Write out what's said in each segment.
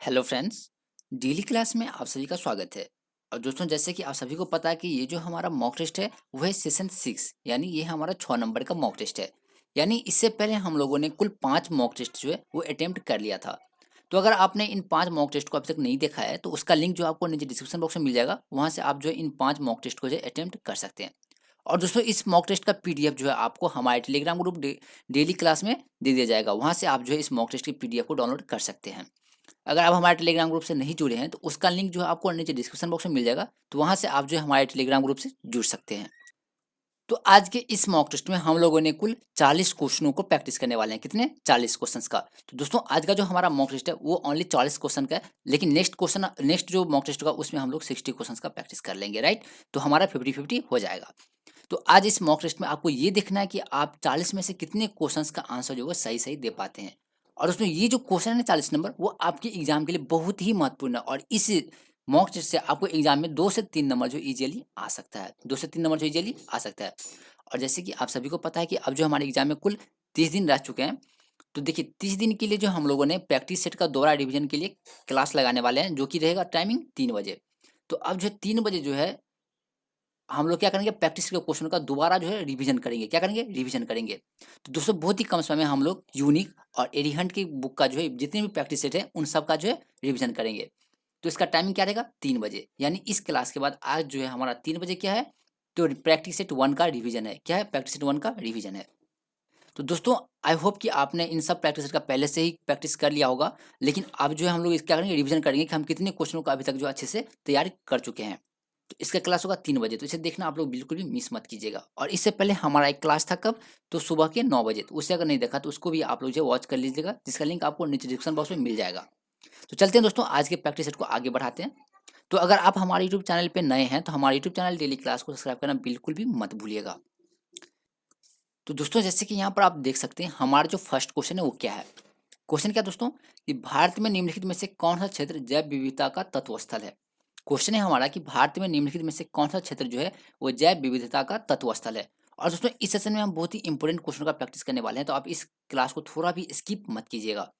Hello friends. Daily class में आप सभी का स्वागत है। और दोस्तों, जैसे कि आप सभी को पता है कि ये जो हमारा मॉक टेस्ट है वो है सेशन 6, यानी ये हमारा 6 नंबर का मॉक टेस्ट है। यानी इससे पहले हम लोगों ने कुल 5 मॉक टेस्ट जो है वो अटेम्प्ट कर लिया था। तो अगर आपने इन 5 मॉक टेस्ट को अभी तक नहीं देखा है तो उसका लिंक जो आपको नीचे डिस्क्रिप्शन बॉक्स में मिल जाएगा, वहाँ से आप जो है इन 5 मॉक टेस्ट को जो है अटेम्प्ट कर सकते हैं। और दोस्तों, इस मॉक टेस्ट का पीडीएफ जो है आपको हमारे टेलीग्राम ग्रुप डेली क्लास में दे दिया जाएगा। वहाँ से आप जो है इस मॉक टेस्ट की पीडीएफ को डाउनलोड कर सकते हैं। अगर आप हमारे टेलीग्राम ग्रुप से नहीं जुड़े हैं तो उसका लिंक जो है आपको नीचे डिस्क्रिप्शन बॉक्स में मिल जाएगा, तो वहाँ से आप जो है हमारे टेलीग्राम ग्रुप से जुड़ सकते हैं। तो आज के इस मॉक टेस्ट में हम लोगों ने कुल 40 क्वेश्चनों को प्रैक्टिस करने वाले हैं। कितने? 40 क्वेश्चंस का। तो दोस्तों, आज का जो हमारा मॉक टेस्ट है वो ओनली 40 क्वेश्चन का है, लेकिन नेक्स्ट जो मॉक टेस्ट होगा उसमें हम लोग 60 क्वेश्चंस का प्रैक्टिस कर लेंगे, राइट? तो हमारा 50-50 हो जाएगा। तो आज इस मॉक टेस्ट में आपको ये देखना है कि आप 40 में से कितने क्वेश्चंस का आंसर जो है सही-सही दे पाते हैं। और उसमें ये जो क्वेश्चन है 40 नंबर, वो आपके एग्जाम के लिए बहुत ही महत्वपूर्ण है, और इस मॉक टेस्ट से आपको एग्जाम में 2 से 3 नंबर जो ईज़िली आ सकता है। 2 से 3 नंबर जो ईज़िली आ सकता है। और जैसे कि आप सभी को पता है कि अब जो हमारे एग्जाम में कुल 30 दिन रह चुके हैं। तो देखिए, 30 दिन के लिए जो हम लोगों ने प्रैक्टिस सेट का दोहरा रिवीजन के लिए क्लास लगाने वाले हैं, जो कि रहेगा टाइमिंग 3 बजे। तो अब जो 3 बजे जो है हम लोग क्या करेंगे, प्रैक्टिस के क्वेश्चन का दोबारा जो है रिवीजन करेंगे। क्या करेंगे? रिवीजन करेंगे। तो दोस्तों, बहुत ही कम समय में हम लोग यूनिक और एरिहंट की बुक का जो है जितने भी प्रैक्टिस सेट है उन सब का जो है रिवीजन करेंगे। तो इसका टाइमिंग क्या रहेगा? 3 बजे। यानी इस क्लास के बाद आज जो है हमारा 3 बजे क्या है, तो प्रैक्टिस सेट 1 का रिवीजन है। क्या है? प्रैक्टिस सेट 1 का रिवीजन है। तो दोस्तों, आई होप कि आपने इन सब प्रैक्टिस सेट का पहले से ही प्रैक्टिस कर लिया होगा। लेकिन अब जो है हम लोग क्या करेंगे, रिवीजन करेंगे कि हम कितने क्वेश्चनों का अभी तक जो अच्छे से तैयारी कर चुके हैं। तो इसका क्लास होगा 3 बजे, तो इसे देखना आप लोग बिल्कुल भी मिस मत कीजिएगा। और इससे पहले हमारा एक क्लास था कब? तो सुबह के 9 बजे। तो उसे अगर नहीं देखा तो उसको भी आप लोग जो है वॉच कर लीजिएगा, जिसका लिंक आपको नीचे डिस्क्रिप्शन बॉक्स में मिल जाएगा। तो चलते हैं दोस्तों, आज के प्रैक्टिस सेट को आगे बढ़ाते हैं। तो अगर आप हमारे यूट्यूब चैनल पे नए हैं तो हमारे यूट्यूब चैनल डेली क्लास को सब्सक्राइब करना बिल्कुल भी मत भूलिएगा। तो दोस्तों, जैसे कि यहाँ पर आप देख सकते हैं हमारा जो फर्स्ट क्वेश्चन है वो क्या है। क्वेश्चन क्या दोस्तों, कि भारत में निम्नलिखित में से कौन सा क्षेत्र जैव विविधता का तत्व स्थल है। क्वेश्चन है हमारा कि भारत में निम्नलिखित में से कौन सा क्षेत्र जो है वो जैव विविधता का तत्व स्थल है। और दोस्तों, इस सेशन में हम बहुत ही इंपॉर्टेंट क्वेश्चन का प्रैक्टिस करने वाले हैं, तो आप इस क्लास को थोड़ा भी स्किप मत कीजिएगा,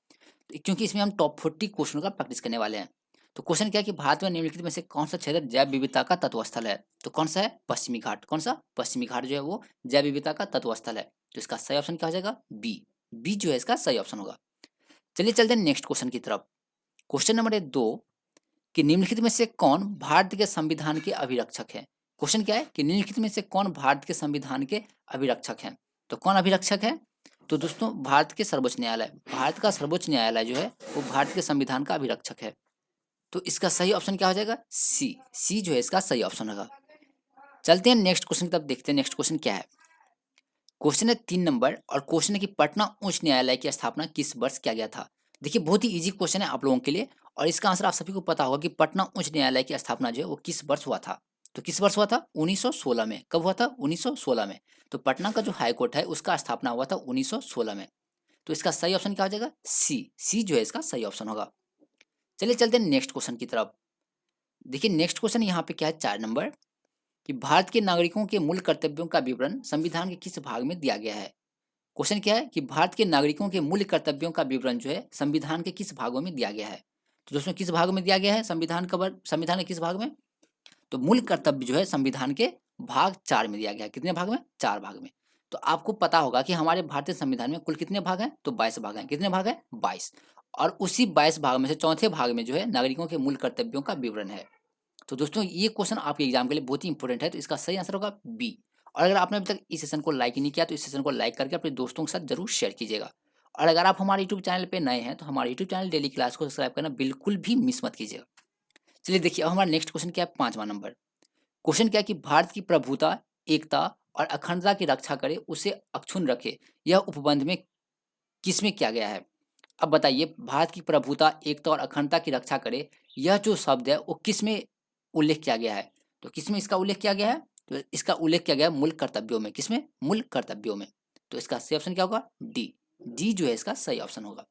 क्योंकि इसमें हम टॉप 40 क्वेश्चन का प्रैक्टिस करने वाले हैं। तो क्वेश्चन क्या है कि भारत में निम्नलिखित में से कौन सा क्षेत्र जैव विविधता का तत्व स्थल है। तो कौन सा है? पश्चिमी घाट। कौन सा? पश्चिमी घाट जो है वो जैव विविधता का तत्व स्थल है। तो इसका सही ऑप्शन क्या हो जाएगा? बी। बी जो है इसका सही ऑप्शन होगा। चलिए चलते हैं नेक्स्ट क्वेश्चन की तरफ। क्वेश्चन नंबर है 2, कि निम्नलिखित में से कौन भारत के संविधान के अभिरक्षक है। क्वेश्चन क्या है कि निम्नलिखित में से कौन भारत के संविधान के अभिरक्षक हैं। तो कौन अभिरक्षक है? तो दोस्तों, भारत के सर्वोच्च न्यायालय। भारत का सर्वोच्च न्यायालय जो है वो भारत के संविधान का अभिरक्षक है। तो इसका सही ऑप्शन क्या हो जाएगा? सी। सी जो है इसका सही ऑप्शन होगा। चलते हैं नेक्स्ट क्वेश्चन की तरफ, देखते हैं नेक्स्ट क्वेश्चन क्या है। क्वेश्चन है 3 नंबर, और क्वेश्चन है कि पटना उच्च न्यायालय की स्थापना किस वर्ष किया गया था। देखिए, बहुत ही इजी क्वेश्चन है आप लोगों के लिए, और इसका आंसर आप सभी को पता होगा कि पटना उच्च न्यायालय की स्थापना जो है वो किस वर्ष हुआ था। तो किस वर्ष हुआ था? 1916 में। कब हुआ था? 1916 में। तो पटना का जो हाई कोर्ट है उसका स्थापना हुआ था 1916 में। तो इसका सही ऑप्शन क्या हो जाएगा? सी। सी जो है इसका सही ऑप्शन होगा। चलिए चलते हैं नेक्स्ट क्वेश्चन की तरफ। देखिए, नेक्स्ट क्वेश्चन यहाँ पे क्या है, 4 नंबर, कि भारत के नागरिकों के मूल कर्तव्यों का विवरण संविधान के किस भाग में दिया गया है। क्वेश्चन क्या है कि भारत के नागरिकों के मूल कर्तव्यों का विवरण जो है संविधान के किस भागों में दिया गया है। तो दोस्तों, किस भाग में दिया गया है संविधान का संविधान के किस भाग में? तो मूल कर्तव्य जो है संविधान के भाग 4 में दिया गया है। कितने भाग में? 4 भाग में। तो आपको पता होगा कि हमारे भारतीय संविधान में कुल कितने भाग हैं? तो 22 भाग हैं। कितने भाग हैं? 22। और उसी 22 भाग में से चौथे भाग में जो है नागरिकों के मूल कर्तव्यों का विवरण है। तो दोस्तों, ये क्वेश्चन आपके एग्जाम के लिए बहुत ही इंपॉर्टेंट है, तो इसका सही आंसर होगा बी। और अगर आपने अभी तक इस सेशन को लाइक नहीं किया तो इस सेशन को लाइक करके अपने दोस्तों के साथ जरूर शेयर कीजिएगा। और अगर आप हमारे यूट्यूब चैनल पे नए हैं तो हमारे यूट्यूब चैनल डेली क्लास को सब्सक्राइब करना बिल्कुल भी मिस मत कीजिएगा। चलिए देखिए, अब हमारा नेक्स्ट क्वेश्चन क्या है, 5वां नंबर। क्वेश्चन क्या है कि भारत की प्रभुता, एकता और अखंडता की रक्षा करे, उसे अक्षुण्ण रखे, यह उपबंध में किसमें किया गया है। अब बताइए, भारत की प्रभुता, एकता और अखंडता की रक्षा करे, यह जो शब्द है वो किस में उल्लेख किया गया है। तो किसमें इसका उल्लेख किया गया है? तो इसका उल्लेख किया गया है मूल कर्तव्यों में। किसमें? मूल कर्तव्यों में। तो इसका सही ऑप्शन क्या होगा? डी। डी जो है इसका सही ऑप्शन होगा।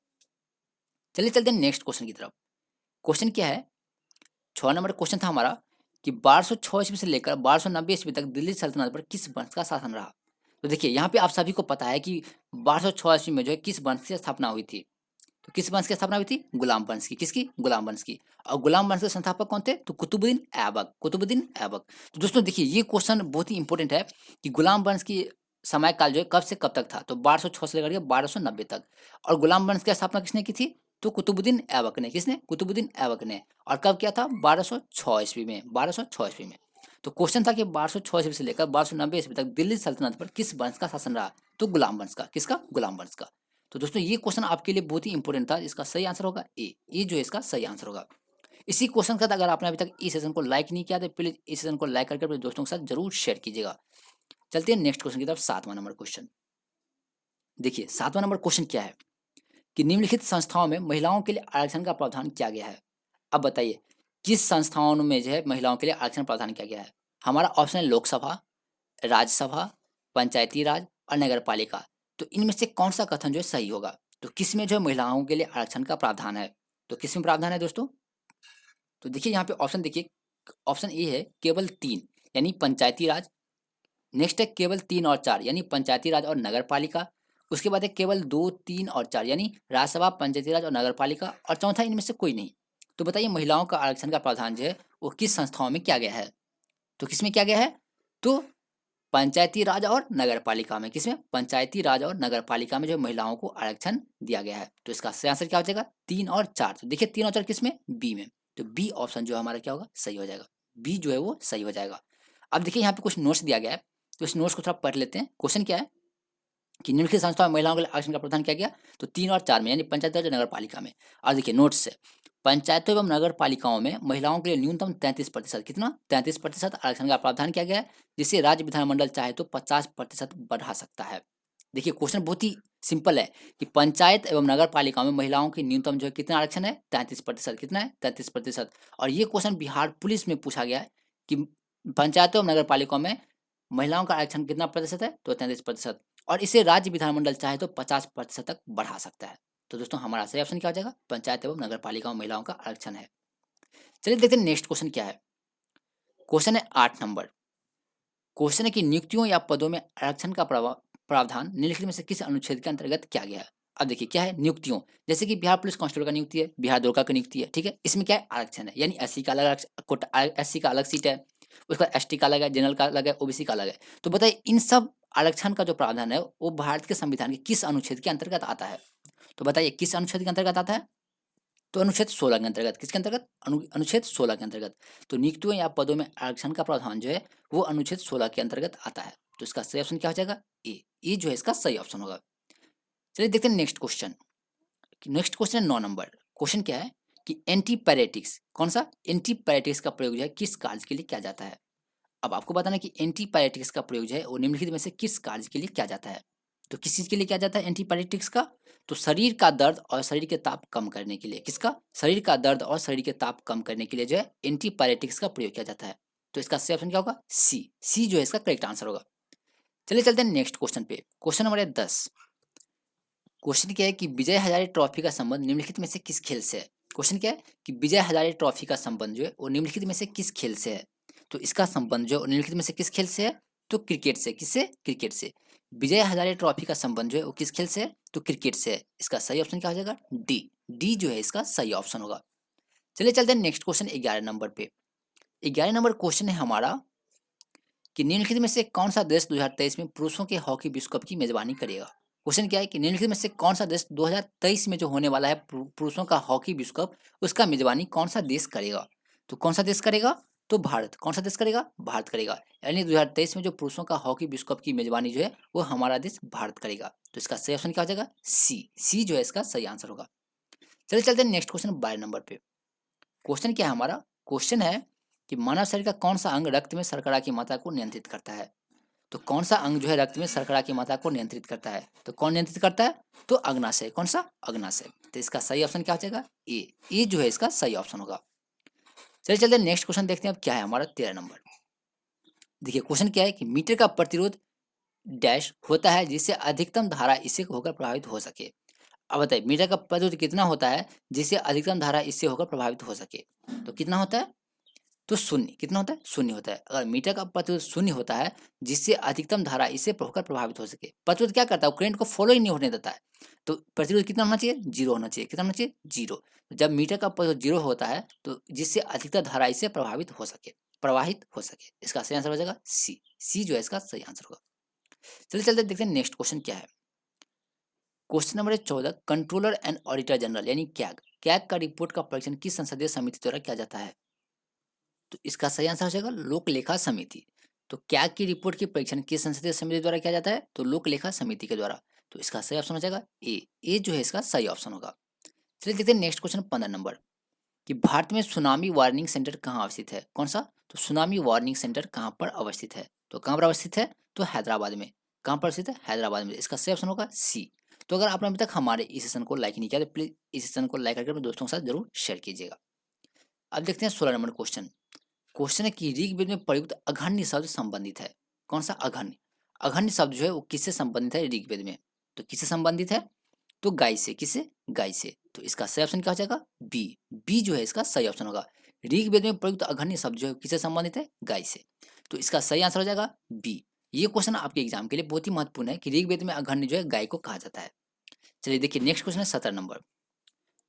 चलिए चलते हैं नेक्स्ट क्वेश्चन की तरफ। क्वेश्चन क्या है, 6 नंबर क्वेश्चन था हमारा, कि 1206 ईस्वी से लेकर 1290 ईस्वी तक दिल्ली सल्तनत पर किस वंश का शासन रहा। तो देखिए, यहाँ पे आप सभी को पता है कि 1206 ईस्वी में जो है किस वंश की स्थापना हुई थी। तो किस वंश की स्थापना हुई थी? गुलाम वंश की। किसकी? गुलाम वंश की। और गुलाम वंश के संस्थापक कौन थे? तो कुतुबुद्दीन ऐबक। कुतुबुद्दीन ऐबक। तो दोस्तों देखिए, ये क्वेश्चन बहुत ही इंपॉर्टेंट है कि गुलाम वंश की समय काल जो है कब से कब तक था? तो 1206 से लेकर के 1290 तक। और गुलाम वंश की स्थापना किसने की थी? तो कुतुबुद्दीन ऐबक ने। किसने? कुतुबुद्दीन ऐबक ने। और कब किया था? 1206 ईस्वी में। 1206 ईस्वी में। तो क्वेश्चन था कि 1206 ईस्वी से लेकर 1290 ईस्वी तक दिल्ली सल्तनत पर किस वंश का शासन रहा? तो गुलाम वंश का। किसका? गुलाम वंश का। तो दोस्तों ये क्वेश्चन आपके लिए बहुत ही इंपॉर्टेंट था। इसका सही आंसर होगा ए। ये जो है इसका सही आंसर होगा। इसी क्वेश्चन के साथ अगर आपने अभी तक इस सेशन को लाइक नहीं किया तो प्लीज इस सेशन को लाइक करके अपने दोस्तों के साथ जरूर शेयर कीजिएगा। चलते हैं नेक्स्ट क्वेश्चन की तरफ। 7वां नंबर क्वेश्चन। देखिए 7वां नंबर क्वेश्चन क्या है कि निम्नलिखित संस्थाओं में महिलाओं के लिए आरक्षण का प्रावधान किया गया है। अब बताइए किस संस्थाओं में जो है महिलाओं के लिए आरक्षण प्रावधान किया गया है। हमारा ऑप्शन है लोकसभा, राज्यसभा, पंचायती राज और नगर पालिका। तो इनमें से कौन सा कथन जो है सही होगा? तो किस में जो है महिलाओं के लिए आरक्षण का प्रावधान है? तो किस में प्रावधान है दोस्तों? तो देखिए यहाँ पे ऑप्शन देखिए, ऑप्शन ए है केवल 3 यानी पंचायती राज। नेक्स्ट है केवल 3 और 4 यानी पंचायती राज और नगर पालिका। उसके बाद है केवल 2, 3 और 4 यानी राज्यसभा, पंचायती राज और नगर पालिका। और चौथा इनमें से कोई नहीं। तो बताइए महिलाओं का आरक्षण का प्रावधान जो है वो किस संस्थाओं में किया गया है? तो किसमें किया गया है? तो पंचायती राज और नगर पालिका में। किसमें? पंचायती राज और नगर पालिका में जो महिलाओं को आरक्षण दिया गया है। तो इसका सही आंसर क्या हो जाएगा? 3 और 4। तो देखिए 3 और 4 किसमें? बी में। तो बी ऑप्शन जो है हमारा क्या होगा? सही हो जाएगा। बी जो है वो सही हो जाएगा। अब देखिए यहाँ पे कुछ नोट्स दिया गया है, तो इस नोट्स को थोड़ा पढ़ लेते हैं। क्वेश्चन क्या है कि निम्नलिखित संस्थाओं में महिलाओं के लिए आरक्षण का प्रावधान किया गया? तो 3 और 4 में यानी पंचायत राज और नगर पालिका में। और देखिए नोट्स से पंचायतों एवं नगर पालिकाओं में महिलाओं के लिए न्यूनतम 33%, कितना? 33% आरक्षण का प्रावधान किया गया है, जिसे राज्य विधानमंडल चाहे तो 50% बढ़ा सकता है। देखिए क्वेश्चन बहुत ही सिंपल है कि पंचायत एवं नगर पालिकाओं में महिलाओं की न्यूनतम जो है कितना आरक्षण है? 33%। कितना है? 33%। और ये क्वेश्चन बिहार पुलिस में पूछा गया है कि पंचायतों एवं नगर पालिकाओं में महिलाओं का आरक्षण कितना प्रतिशत है? तो 33%। और इसे राज्य विधानमंडल चाहे तो 50% तक बढ़ा सकता है। तो दोस्तों हमारा सही ऑप्शन क्या हो जाएगा? पंचायत एवं नगर पालिका में महिलाओं का आरक्षण है। चलिए देखते हैं नेक्स्ट क्वेश्चन क्या है। क्वेश्चन है 8 नंबर। क्वेश्चन है कि नियुक्तियों या पदों में आरक्षण का प्रावधान निम्नलिखित में से किस अनुच्छेद के अंतर्गत किया गया है? अब देखिए क्या है नियुक्तियों, जैसे कि बिहार पुलिस कांस्टेबल का नियुक्ति है, बिहार दुर्गा का नियुक्ति है, ठीक है। इसमें क्या है? आरक्षण है, यानी एससी का अलग कोटा, एससी का अलग सीट है, उसका एसटी का अलग है, जनरल का अलग है, ओबीसी का अलग है। तो बताइए इन सब आरक्षण का जो प्रावधान है वो भारत के संविधान के किस अनुच्छेद के अंतर्गत आता है? तो बताइए किस अनुच्छेद के अंतर्गत आता है? तो अनुच्छेद 16 के अंतर्गत। किसके अंतर्गत? अनुच्छेद 16 के अंतर्गत। तो नियुक्तियों या पदों में आरक्षण का प्रावधान जो है वो अनुच्छेद 16 के अंतर्गत आता है। तो इसका सही ऑप्शन क्या हो जाएगा? ए। ये जो है इसका सही ऑप्शन होगा। चलिए देखते हैं नेक्स्ट क्वेश्चन। नेक्स्ट क्वेश्चन है 9 नंबर। क्वेश्चन क्या है कि एंटीपायरेटिक्स, कौन सा? एंटीपायरेटिक्स का प्रयोग जो है किस कार्य के लिए किया जाता है? अब आपको बताना है कि एंटीपायरेटिक्स का प्रयोग जो है वो निम्नलिखित में से किस कार्य के लिए किया जाता है? तो किस चीज के लिए किया जाता है एंटीपायरेटिक्स का? तो शरीर का दर्द और शरीर के ताप कम करने के लिए। किसका? शरीर का दर्द और शरीर के ताप कम करने के लिए जो है एंटीपायरेटिक्स का प्रयोग किया जाता है। तो इसका सही ऑप्शन क्या होगा? सी। सी जो है इसका करेक्ट आंसर होगा। चलिए चलते हैं नेक्स्ट क्वेश्चन पे। Question number 10। क्वेश्चन क्या है कि विजय हजारे ट्रॉफी का संबंध निम्नलिखित में से किस खेल से है? क्वेश्चन क्या है कि विजय हजारे ट्रॉफी का संबंध जो है वो निम्नलिखित में से किस खेल से है? तो इसका संबंध जो है निम्नलिखित में से किस खेल से है? तो क्रिकेट से। किससे? क्रिकेट से। विजय हजारे ट्रॉफी का संबंध जो है वो किस खेल से है? तो क्रिकेट से है। इसका सही ऑप्शन क्या हो जाएगा? डी। डी जो है इसका सही ऑप्शन होगा। चलिए चलते हैं नेक्स्ट क्वेश्चन 11 नंबर पे। 11 नंबर क्वेश्चन है हमारा कि निम्नलिखित में से कौन सा देश 2023 में पुरुषों के हॉकी विश्व कप की मेजबानी करेगा? क्वेश्चन क्या है कि निम्नलिखित में से कौन सा देश 2023 में जो होने वाला है पुरुषों का हॉकी विश्व कप, उसका मेजबानी कौन सा देश करेगा? तो कौन सा देश करेगा? तो भारत। कौन सा देश करेगा? भारत करेगा। यानी 2023 में जो पुरुषों का हॉकी विश्व कप की मेजबानी जो है वो हमारा देश भारत करेगा। तो इसका सही ऑप्शन क्या हो जाएगा? सी। सी जो है इसका सही आंसर होगा। चलिए चलते हैं नेक्स्ट क्वेश्चन 12 नंबर पे। क्वेश्चन क्या है हमारा? क्वेश्चन है कि मानव शरीर का कौन सा अंग रक्त में शर्करा की मात्रा को नियंत्रित करता है? तो कौन सा अंग जो है रक्त में शर्करा की मात्रा को नियंत्रित करता है? तो कौन नियंत्रित करता है? तो अग्नाशय। कौन सा? अग्नाशय। तो इसका सही ऑप्शन क्या हो जाएगा? ए। ए जो है इसका सही ऑप्शन होगा। चलिए चलते हैं नेक्स्ट क्वेश्चन देखते हैं अब क्या है हमारा 13 नंबर। देखिए क्वेश्चन क्या है कि मीटर का प्रतिरोध डैश होता है जिससे अधिकतम धारा इससे होकर प्रभावित हो सके। अब बताइए मीटर का प्रतिरोध कितना होता है जिससे अधिकतम धारा इससे होकर प्रभावित हो सके? तो कितना होता है? तो शून्य कितना होता है, शून्य होता है। अगर मीटर का प्रतिरोध शून्य होता है जिससे अधिकतम धारा इसे होकर प्रभावित हो सके। प्रतिरोध क्या करता है, करंट को फॉलो ही नहीं होने देता है। तो प्रतिरोध कितना होना चाहिए, जीरो होना चाहिए। कितना होना चाहिए, जीरो। जब मीटर का प्रतिरोध जीरो होता है तो जिससे अधिकतम धारा इसे प्रवाहित हो सके। इसका सही आंसर हो जाएगा सी। सी जो है इसका सही आंसर होगा। चलिए चलते देखते हैं नेक्स्ट क्वेश्चन क्या है। Question number 14, controller and auditor general यानी कैग। कैग का रिपोर्ट का परीक्षण किस संसदीय समिति द्वारा किया जाता है। तो इसका सही आंसर हो जाएगा लोक लेखा समिति। तो कैग की रिपोर्ट की परीक्षण किस संसदीय समिति द्वारा किया जाता है, तो लोक लेखा समिति के द्वारा। तो इसका सही ऑप्शन हो जाएगा ए। ए जो है इसका सही ऑप्शन होगा। चलिए देखते हैं नेक्स्ट क्वेश्चन 15 नंबर, कि भारत में सुनामी वार्निंग सेंटर कहाँ अवस्थित है। कौन सा, तो सुनामी वार्निंग सेंटर कहाँ पर अवस्थित है। तो कहाँ पर अवस्थित है, तो हैदराबाद में। कहाँ पर अवस्थित है, हैदराबाद में। इसका सही ऑप्शन होगा सी। तो अगर आपने अभी तक हमारे इस सेशन को लाइक नहीं किया तो प्लीज इस सेशन को लाइक करके अपने दोस्तों के साथ जरूर शेयर कीजिएगा। अब देखते हैं 16 नंबर क्वेश्चन। क्वेश्चन है कि ऋग्वेद में प्रयुक्त अघन्य शब्द संबंधित है। कौन सा, अघन्य। अघन्य शब्द जो है वो किससे संबंधित है ऋग्वेद में, तो किससे संबंधित है, तो गाय से। किससे, गाय से। तो इसका सही ऑप्शन क्या हो जाएगा, बी। बी जो है इसका सही ऑप्शन होगा। ऋग्वेद में प्रयुक्त अघन्य शब्द जो है किससे संबंधित है, गाय से। तो इसका सही आंसर हो जाएगा बी। ये क्वेश्चन आपके एग्जाम के लिए बहुत ही महत्वपूर्ण है कि ऋग्वेद में अघन्य जो है गाय को कहा जाता है। चलिए देखिए नेक्स्ट क्वेश्चन है 17 नंबर।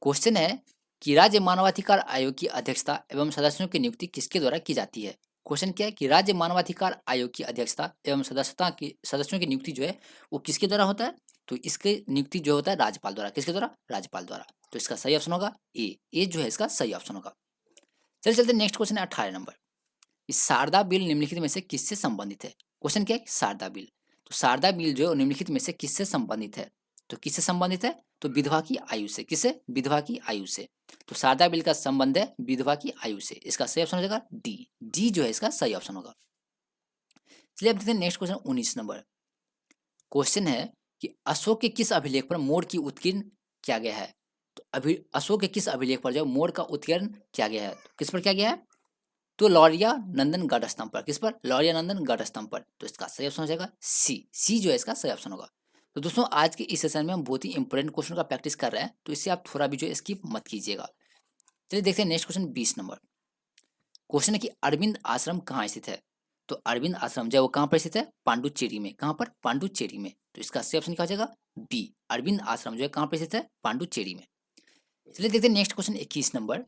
क्वेश्चन है कि राज्य मानवाधिकार आयोग की अध्यक्षता एवं सदस्यों की नियुक्ति किसके द्वारा की जाती है। क्वेश्चन क्या है कि राज्य मानवाधिकार आयोग की अध्यक्षता एवं सदस्यों की नियुक्ति जो है वो किसके द्वारा होता है, तो इसके नियुक्ति जो होता है राज्यपाल द्वारा। किसके द्वारा, राज्यपाल द्वारा। तो इसका सही ऑप्शन होगा ए। ए जो है इसका सही ऑप्शन होगा। चलिए चलते नेक्स्ट क्वेश्चन है 18 नंबर। इस शारदा बिल निम्नलिखित में से किससे संबंधित है। क्वेश्चन क्या है, शारदा बिल। तो शारदा बिल जो है निम्नलिखित में से किससे संबंधित है, तो किससे संबंधित है, तो विधवा की आयु से। किससे, विधवा की आयु से। तो शारदा बिल का संबंध है विधवा की आयु से। इसका सही ऑप्शन हो जाएगा डी। डी जो है इसका सही ऑप्शन होगा। चलिए अब देखते हैं नेक्स्ट क्वेश्चन 19 नंबर। क्वेश्चन है कि अशोक के किस अभिलेख पर मोर की उत्कीर्ण किया गया है। तो अभी अशोक के किस अभिलेख पर जो मोर का उत्कीर्ण किया गया है, तो किस पर किया गया है, तो लौरिया नंदन गढ़ स्तंभ पर। किस पर, लौरिया नंदन गढ़ स्तंभ पर। तो इसका सही ऑप्शन हो जाएगा सी। सी जो है इसका सही ऑप्शन होगा। तो दोस्तों आज के इस सेशन में हम बहुत ही इंपॉर्टेंट क्वेश्चन का प्रैक्टिस कर रहे हैं, तो इससे आप थोड़ा भी जो है स्किप मत कीजिएगा। चलिए देखते हैं नेक्स्ट क्वेश्चन 20 नंबर। क्वेश्चन है कि अरविंद आश्रम कहाँ स्थित है। तो अरविंद आश्रम जो है वो कहाँ पर स्थित है, पांडुचेरी में। कहाँ पर, पांडुचेरी में। तो इसका सही ऑप्शन क्या हो जाएगा बी। अरविंद आश्रम जो है कहाँ पर स्थित है, पांडुचेरी में। चलिए देखते हैं नेक्स्ट क्वेश्चन 21 नंबर।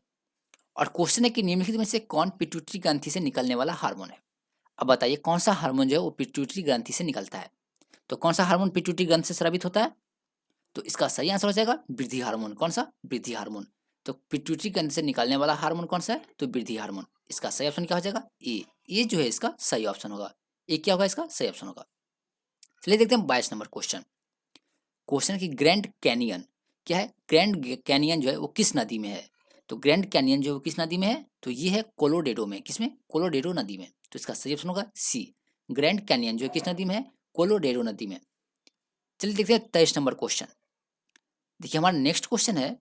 और क्वेश्चन है कि निम्नलिखित में से कौन पिट्यूटरी ग्रंथि से निकलने वाला हार्मोन है। अब बताइए कौन सा हार्मोन जो है वो पिट्यूटरी ग्रंथि से निकलता है। तो कौन सा हार्मोन पिट्यूटरी ग्रंथि से स्रावित होता है, तो इसका सही आंसर हो जाएगा वृद्धि हार्मोन। कौन सा, वृद्धि हार्मोन। तो पिट्यूटरी ग्रंथि से निकलने वाला हार्मोन कौन सा है, तो वृद्धि हार्मोन। इसका सही ऑप्शन क्या हो जाएगा ए। ए जो है इसका सही ऑप्शन होगा। ए क्या होगा, इसका सही ऑप्शन होगा। चलिए देखते हैं 22 नंबर क्वेश्चन। क्वेश्चन की ग्रैंड कैनियन क्या है, ग्रैंड कैनियन जो है वो किस नदी में है। तो ग्रैंड कैनियन जो है वो किस नदी में है, तो ये है कोलोरेडो में। किसमें, कोलोरेडो नदी में। तो इसका सही ऑप्शन होगा सी। ग्रैंड कैनियन जो है किस नदी में है, कोलोरेडो नदी में। चलिए देखते हैं 23 नंबर क्वेश्चन। देखिए हमारा नेक्स्ट क्वेश्चन है,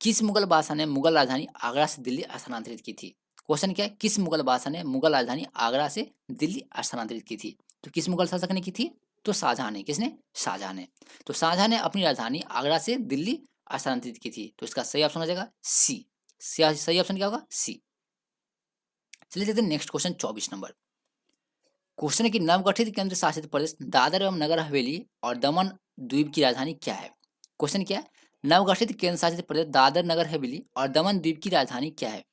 किस मुगल बादशाह ने मुगल राजधानी आगरा से दिल्ली स्थानांतरित की थी। क्वेश्चन क्या है, किस मुगल बादशाह ने मुगल राजधानी आगरा से दिल्ली स्थानांतरित की थी। तो किस मुगल शासक ने की थी, तो शाहजहां ने। किसने, शाहजहां ने। तो शाहजहां ने अपनी राजधानी आगरा से दिल्ली स्थानांतरित की थी। तो इसका सही ऑप्शन हो जाएगा सी। सही ऑप्शन क्या होगा, सी। चलिए देखते हैं नेक्स्ट क्वेश्चन 24 नंबर। क्वेश्चन है कि नवगठित केंद्र शासित प्रदेश दादर एवं नगर हवेली और दमन द्वीप की राजधानी क्या है। क्वेश्चन क्या है, नवगठित केंद्र शासित प्रदेश दादर नगर हवेली और दमन द्वीप की राजधानी क्या है।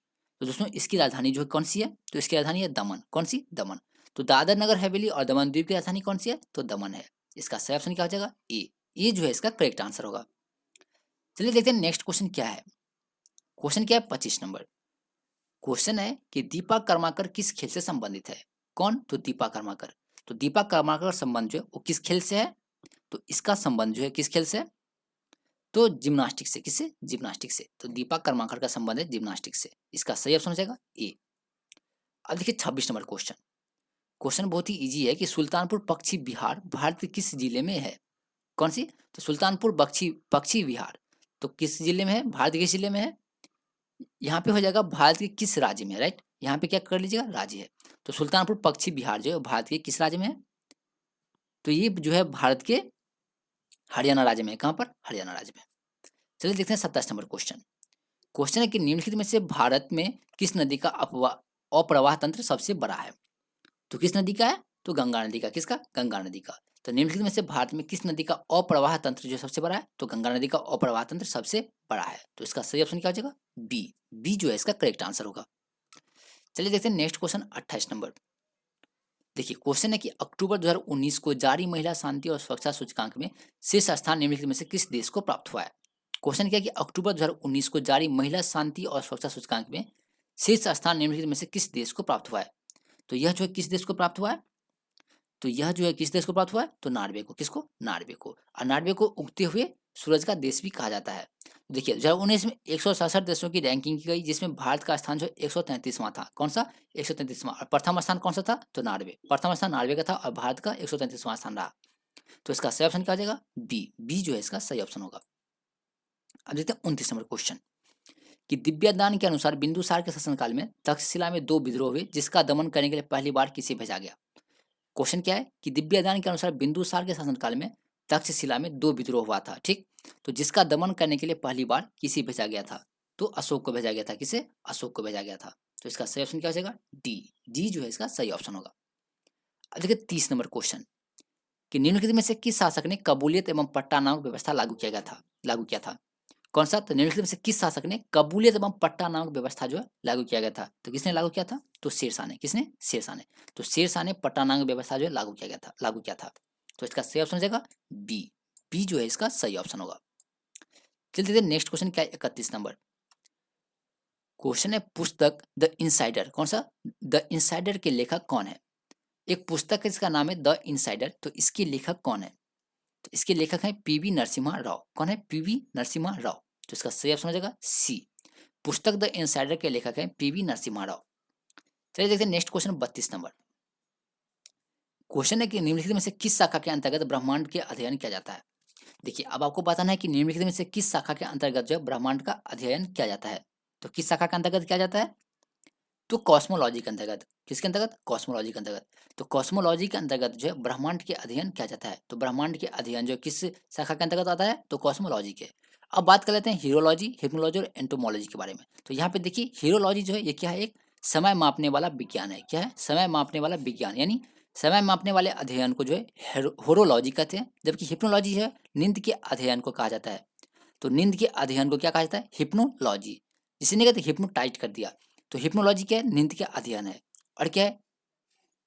तो दोस्तों इसकी राजधानी जो है कौन सी है, तो इसकी राजधानी है दमन। कौन सी, दमन। तो दादर नगर हवेली और दमन द्वीप की राजधानी कौन सी है, तो दमन है। इसका सही ऑप्शन क्या हो जाएगा ए। ए जो है इसका करेक्ट आंसर होगा। चलिए देखते हैं नेक्स्ट क्वेश्चन क्या है। क्वेश्चन क्या है 25 नंबर। क्वेश्चन है कि दीपा कर्माकर किस खेल से संबंधित है। कौन, तो दीपा कर्माकर। तो दीपा कर्माकर का संबंध जो है वो किस खेल से है, तो इसका संबंध जो है किस खेल से है, तो जिम्नास्टिक से। किससे, जिम्नास्टिक से। तो दीपा कर्माकर का संबंध है जिम्नास्टिक से। इसका सही ऑप्शन हो जाएगा ए। अब देखिए 26 नंबर क्वेश्चन। क्वेश्चन बहुत ही इजी है कि सुल्तानपुर पक्षी विहार भारत के किस जिले में है। कौन सी, तो सुल्तानपुर पक्षी पक्षी विहार तो किस जिले में है, भारत के किस जिले में है। यहाँ पे हो जाएगा भारत के किस राज्य में है, राइट। यहाँ पे क्या कर लीजिएगा, राज्य है। तो सुल्तानपुर पक्षी विहार जो है भारत के किस राज्य में है, तो ये जो है भारत के हरियाणा राज्य में है। कहाँ पर, हरियाणा राज्य में। चलिए देखते हैं 27 नंबर क्वेश्चन। क्वेश्चन है कि निम्नलिखित में से भारत में किस नदी का अप्रवाह तंत्र सबसे बड़ा है। तो किस नदी का है? तो गंगा नदी का। किसका? गंगा नदी का। तो निम्नलिखित में से भारत में किस नदी का अप्रवाह तंत्र जो सबसे बड़ा है? तो गंगा नदी का अप्रवाह तंत्र सबसे बड़ा है। तो इसका सही ऑप्शन क्या हो जाएगा? बी। बी जो है इसका करेक्ट आंसर होगा। चलिए देखते हैं नेक्स्ट क्वेश्चन 28 नंबर। देखिए क्वेश्चन है कि अक्टूबर 2019 को जारी महिला शांति और सुरक्षा सूचकांक में शीर्ष स्थान निम्नलिखित में से किस देश को प्राप्त हुआ है? क्वेश्चन क्या है कि अक्टूबर 2019 को जारी महिला शांति और सुरक्षा सूचकांक में शीर्ष स्थान निम्नलिखित में से किस देश को प्राप्त हुआ है? तो यह जो है किस देश को प्राप्त हुआ है? तो यह जो है किस देश को प्राप्त हुआ है? तो नॉर्वे को। किसको? नॉर्वे को। और नॉर्वे को उगते हुए सूरज का देश भी कहा जाता है। देखिए 2019 में 167 देशों की रैंकिंग की गई, जिसमें भारत का स्थान जो है 133वां था। कौन सा? 133वां। और प्रथम स्थान कौन सा था? तो नॉर्वे। प्रथम स्थान नॉर्वे का था और भारत का 133वां स्थान रहा। तो इसका सही ऑप्शन क्या हो जाएगा? बी। बी जो है इसका सही ऑप्शन होगा। अब देखते हैं 29 नंबर क्वेश्चन कि दिव्यादान के अनुसार बिंदुसार के शासनकाल में तक्षशिला में 2 विद्रोह हुए, जिसका दमन करने के लिए पहली बार किसे भेजा गया? क्वेश्चन क्या है कि दिव्यादान के अनुसार बिंदुसार के शासनकाल में तक्षशिला में 2 विद्रोह हुआ था। ठीक, तो जिसका दमन करने के लिए पहली बार किसे भेजा गया था? तो अशोक को भेजा गया था। किसे? अशोक को भेजा गया था। तो इसका सही ऑप्शन क्या हो जाएगा? डी। डी जो है इसका सही ऑप्शन होगा। अब देखिए 30 नंबर क्वेश्चन कि निम्नलिखित में से किस शासक ने कबूलियत एवं पट्टा नामक व्यवस्था लागू किया था? कौन सा? तो निम्नलिखित में से किस शासक ने कबूलियत एवं पट्टा नामक व्यवस्था जो है लागू किया गया था? तो किसने लागू किया था? तो शेरशाह ने। किसने? शेरशाह ने। तो शेरशाह ने पट्टा नामक व्यवस्था जो है लागू किया था। तो इसका सही ऑप्शन हो जाएगा बी। बी जो है इसका सही ऑप्शन होगा। चलिए देखते हैं नेक्स्ट क्वेश्चन क्या है 31 नंबर। क्वेश्चन है पुस्तक द इनसाइडर। कौन सा? द इनसाइडर के लेखक कौन है? एक पुस्तक है जिसका नाम है द इनसाइडर। तो इसके लेखक कौन है? तो इसके लेखक हैं पीवी नरसिम्हा राव। कौन है? पीवी नरसिम्हा राव। तो इसका सही ऑप्शन हो जाएगा सी। पुस्तक द इनसाइडर के लेखक हैं पीवी नरसिम्हा राव। चलिए देखते हैं नेक्स्ट क्वेश्चन 32 नंबर। क्वेश्चन है कि निम्नलिखित में से किस शाखा के अंतर्गत ब्रह्मांड के अध्ययन किया जाता है? देखिए अब आपको बताना है कि निम्नलिखित में से किस शाखा के अंतर्गत जो है ब्रह्मांड का अध्ययन किया जाता है। तो किस शाखा के अंतर्गत किया जाता है? तो कॉस्मोलॉजी के अंतर्गत। किसके अंतर्गत? कॉस्मोलॉजी के अंतर्गत। तो कॉस्मोलॉजी के अंतर्गत जो है ब्रह्मांड के अध्ययन किया जाता है। तो ब्रह्मांड के अध्ययन जो किस शाखा के अंतर्गत आता है? तो कॉस्मोलॉजी के। अब बात कर लेते हैं हीरोलॉजी, हिप्नोलॉजी और एंटोमोलॉजी के बारे में। तो यहाँ पे देखिए हीरोलॉजी जो है ये क्या है? एक समय मापने वाला विज्ञान है। क्या है? समय मापने वाला विज्ञान, यानी समय मापने वाले अध्ययन को जो है होरोलॉजी कहते हैं। जबकि हिप्नोलॉजी जो है नींद के अध्ययन को कहा जाता है। तो नींद के अध्ययन को क्या कहा जाता है? हिप्नोलॉजी। जिसे नहीं कहते हिप्नोटाइज कर दिया। तो हिप्नोलॉजी क्या है? नींद के अध्ययन है। और क्या है?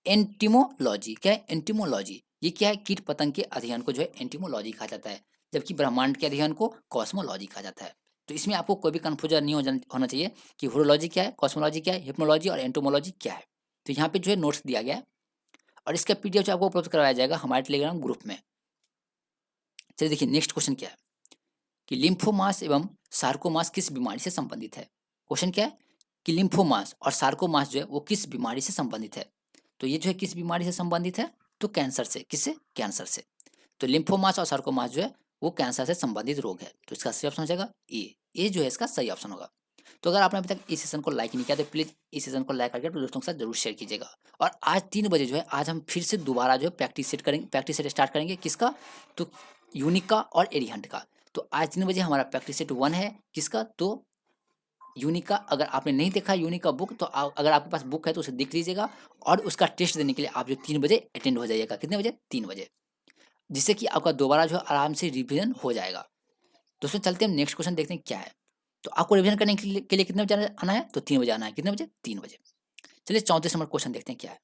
एंटिमोलॉजी। क्या है? एंटिमोलॉजी। ये क्या है? कीट पतंग के अध्ययन को जो है एंटिमोलॉजी कहा जाता है। जबकि ब्रह्मांड के अध्ययन को कॉस्मोलॉजी कहा जाता है। तो इसमें आपको कोई भी कंफ्यूजन नहीं होना चाहिए कि होरोलॉजी क्या है, कॉस्मोलॉजी क्या है, हिप्नोलॉजी और एंटोमोलॉजी क्या है। तो यहाँ पे जो है नोट्स दिया गया है और इसका पीडीएफ जो आपको उपलब्ध करवाया जाएगा हमारे टेलीग्राम ग्रुप में। चलिए देखिए नेक्स्ट क्वेश्चन क्या है कि लिम्फोमास एवं सार्कोमास किस बीमारी से संबंधित है? क्वेश्चन क्या है कि लिम्फोमास और सार्कोमास जो है वो किस बीमारी से संबंधित है? तो ये जो है किस बीमारी से संबंधित है? तो कैंसर से। किससे? कैंसर से। तो लिम्फोमास और सार्कोमास जो है वो कैंसर से संबंधित रोग है। तो इसका सही ऑप्शन हो जाएगा ए। ए जो है इसका सही ऑप्शन होगा। तो अगर आपने अभी तक इस सेशन को लाइक नहीं किया तो प्लीज इस सेशन को लाइक करके अपने दोस्तों के साथ जरूर शेयर कीजिएगा। और आज 3 बजे जो है आज हम फिर से दोबारा जो है प्रैक्टिस सेट स्टार्ट करेंगे। किसका? तो यूनिक का और एरिहंट का। तो आज 3 बजे हमारा प्रैक्टिस सेट 1 है। किसका? तो यूनिक का। अगर आपने नहीं देखा यूनिक का बुक तो अगर आपके पास बुक है तो उसे देख लीजिएगा और उसका टेस्ट देने के लिए आप जो 3 बजे अटेंड हो जाइएगा। कितने बजे? 3 बजे, जिससे कि आपका दोबारा जो है आराम से रिवीजन हो जाएगा। दोस्तों चलते हैं नेक्स्ट क्वेश्चन देखते हैं क्या है। तो आपको रिवीजन करने के लिए कितने बजे आना है? तो 3 बजे आना है। कितने बजे? 3 बजे। चलिए 34 नंबर क्वेश्चन देखते हैं क्या है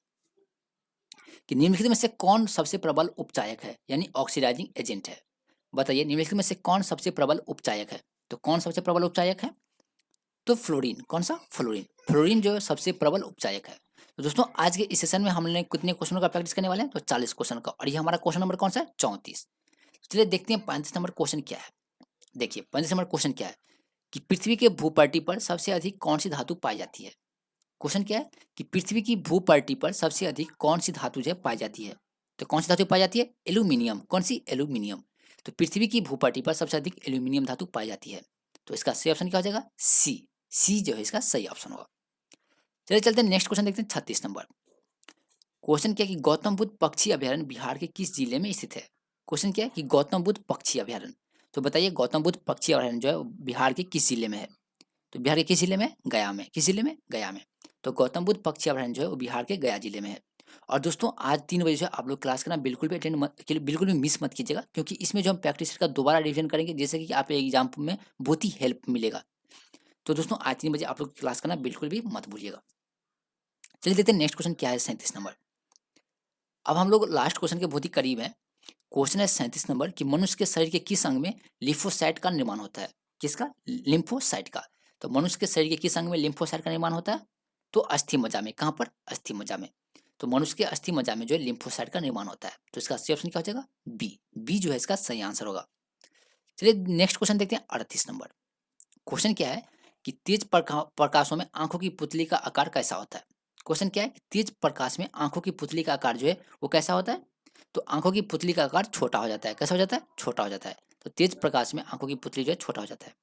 कि निम्नलिखित में से कौन सबसे प्रबल उपचायक है, यानी ऑक्सीडाइजिंग एजेंट है? बताइए निम्नलिखित में से कौन सबसे प्रबल उपचायक है? तो कौन सबसे प्रबल उपचायक है? तो फ्लोरीन। कौन सा? फ्लोरीन। फ्लोरीन जो सबसे प्रबल उपचायक है। तो दोस्तों आज के इस सेशन में हमने कितने क्वेश्चनों का प्रैक्टिस करने वाले हैं? तो 40 क्वेश्चन का। और ये हमारा क्वेश्चन नंबर कौन सा है? 34। चलिए देखते हैं 35 नंबर क्वेश्चन क्या है। देखिए 35 नंबर क्वेश्चन क्या है कि पृथ्वी के भूपट्टी पर सबसे अधिक कौन सी धातु पाई जाती है? क्वेश्चन क्या है कि पृथ्वी की भूपट्टी पर सबसे अधिक कौन सी धातु जो है पाई जाती है? तो कौन सी धातु पाई जाती है? एल्यूमिनियम। कौन सी? एल्यूमिनियम। तो पृथ्वी की भूपट्टी पर सबसे अधिक एल्यूमिनियम धातु पाई जाती है। तो इसका सही ऑप्शन क्या हो जाएगा? सी। सी जो है इसका सही ऑप्शन होगा। चलिए चलते हैं नेक्स्ट क्वेश्चन देखते हैं 36 नंबर। क्वेश्चन क्या है कि गौतम बुद्ध पक्षी अभ्यारण्य बिहार के किस जिले में स्थित है? क्वेश्चन क्या है कि गौतम बुद्ध पक्षी अभ्यारण्य। तो बताइए गौतम बुद्ध पक्षी अभ्यारण्य जो है बिहार के किस जिले में है? तो बिहार के किस जिले में? गया में। किस जिले में? गया में। तो गौतम बुद्ध पक्षी अभयारण्य जो है वो बिहार के गया जिले में है। और दोस्तों आज 3 बजे जो है आप लोग क्लास करना बिल्कुल भी बिल्कुल भी मिस मत कीजिएगा, क्योंकि इसमें जो हम प्रैक्टिस सेट का दोबारा रिवीजन करेंगे, जैसे कि आप एग्जाम में बहुत ही हेल्प मिलेगा। तो दोस्तों आज 3 बजे आप लोग क्लास करना बिल्कुल भी मत भूलिएगा। चलिए देखते हैं नेक्स्ट क्वेश्चन क्या है 37 नंबर। अब हम लोग लास्ट क्वेश्चन के बहुत ही करीब हैं। क्वेश्चन है 37 नंबर कि मनुष्य के शरीर के किस अंग में लिम्फोसाइट का निर्माण होता है? किसका? लिम्फोसाइट का। तो मनुष्य के शरीर के किस अंग में लिम्फोसाइट का निर्माण होता है? तो अस्थि मज्जा में। कहाँ पर? अस्थि मज्जा में। तो मनुष्य के अस्थि मज्जा में जो है लिम्फोसाइट का निर्माण होता है। तो इसका सही ऑप्शन क्या हो जाएगा? बी। बी जो है इसका सही आंसर होगा। चलिए नेक्स्ट क्वेश्चन देखते हैं 38 नंबर। क्वेश्चन क्या है कि तेज प्रकाशों में आंखों की पुतली का आकार कैसा होता है? क्वेश्चन क्या है? तेज प्रकाश में आंखों की पुतली का आकार जो है वो कैसा होता है? तो आंखों की पुतली का आकार छोटा हो जाता है। कैसा हो जाता है? छोटा हो जाता है। तो तेज प्रकाश में आंखों की पुतली जो है छोटा हो जाता है।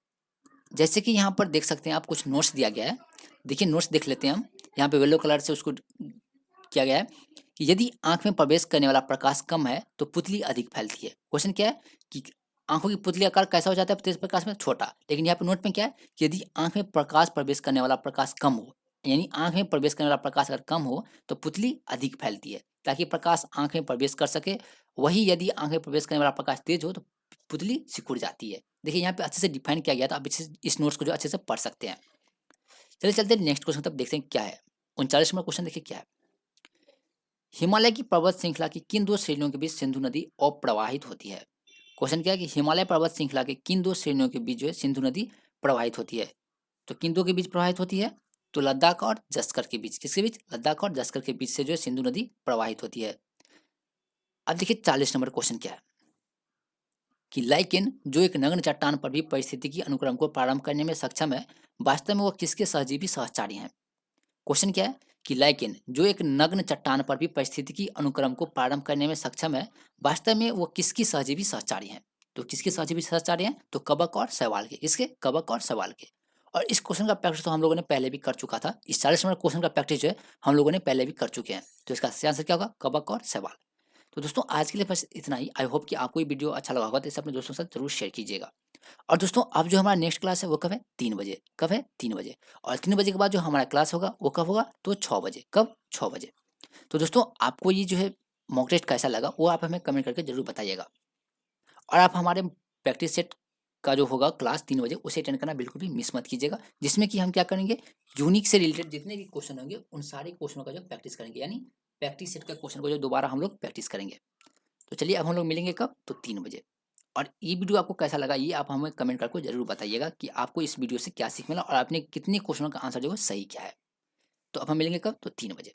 जैसे कि यहाँ पर देख सकते हैं आप, कुछ नोट्स दिया गया है। देखिए नोट्स देख लेते हैं हम। यहाँ पे येलो कलर से उसको किया गया है कि यदि आंख में प्रवेश करने वाला प्रकाश कम है तो पुतली अधिक फैलती है। क्वेश्चन क्या है कि आंखों की पुतली आकार कैसा हो जाता है तेज प्रकाश में? छोटा। लेकिन यहाँ पे नोट में क्या है कि यदि आंख में प्रकाश प्रवेश करने वाला प्रकाश कम हो, यानी आंख में प्रवेश करने वाला प्रकाश अगर कम हो तो पुतली अधिक फैलती है, ताकि प्रकाश आंख में प्रवेश कर सके। वही यदि आंख में प्रवेश करने वाला प्रकाश तेज हो तो पुतली सिकुड़ जाती है। देखिए यहाँ पे अच्छे से डिफाइन किया गया था। आप इस नोट्स को जो अच्छे से पढ़ सकते हैं। चलिए चलते नेक्स्ट क्वेश्चन तब देखते हैं क्या है। 39 नंबर क्वेश्चन देखिए क्या है। हिमालय की पर्वत श्रृंखला की किन दो श्रेणियों के बीच सिंधु नदी अप्रवाहित होती है? क्वेश्चन क्या है कि हिमालय पर्वत श्रृंखला के किन दो श्रेणियों के बीच जो है सिंधु नदी प्रवाहित होती है? तो किन दो के बीच प्रवाहित होती है? तो लद्दाख और जस्कर के बीच। किसके बीच? लद्दाख और जस्कर के बीच से जो है सिंधु नदी प्रवाहित होती है। अब देखिए 40 नंबर क्वेश्चन क्या है कि लाइकेन जो एक नग्न चट्टान पर भी परिस्थितिकी अनुक्रम को प्रारंभ करने में सक्षम है, वास्तव में वो किसके सहजीवी सहचारी हैं? क्वेश्चन क्या है कि लाइकेन जो एक नग्न चट्टान पर भी पारिस्थितिकी अनुक्रम को प्रारंभ करने में सक्षम है, वास्तव में वो किसकी सहजीवी सहचारी हैं? तो किसके सहजीवी सहचारी हैं? तो कवक और शैवाल के। किसके? कवक और शैवाल के। और इस क्वेश्चन का प्रैक्टिस तो हम लोगों ने पहले भी कर चुका था। इस 40 नंबर क्वेश्चन का प्रैक्टिस जो है हम लोगों ने पहले भी कर चुके हैं। तो इसका सही आंसर क्या होगा? कवक और शैवाल। तो दोस्तों आज के लिए बस इतना ही। आई होप कि आपको ये वीडियो अच्छा लगा होगा, तो इसे अपने दोस्तों के साथ जरूर शेयर कीजिएगा। और दोस्तों अब जो हमारा नेक्स्ट क्लास है वो कब है? 3 बजे। कब है? 3 बजे। और 3 बजे के बाद जो हमारा क्लास होगा वो कब होगा? तो 6 बजे। कब? 6 बजे। तो दोस्तों आपको ये जो है मॉक टेस्ट कैसा लगा वो आप हमें कमेंट करके जरूर बताइएगा। और आप हमारे प्रैक्टिस सेट का जो होगा क्लास 3 बजे उसे अटेंड करना बिल्कुल भी मिस मत कीजिएगा, जिसमें कि हम क्या करेंगे, यूनिक से रिलेटेड जितने भी क्वेश्चन होंगे उन सारे क्वेश्चनों का जो प्रैक्टिस करेंगे, यानी प्रैक्टिस सेट का क्वेश्चन को जो दोबारा हम लोग प्रैक्टिस करेंगे। तो चलिए अब हम लोग मिलेंगे कब? तो 3 बजे। और ये वीडियो आपको कैसा लगा ये आप हमें कमेंट करके ज़रूर बताइएगा कि आपको इस वीडियो से क्या सीख मिला और आपने कितने क्वेश्चनों का आंसर जो है सही किया है। तो अब हम मिलेंगे कब? तो 3 बजे।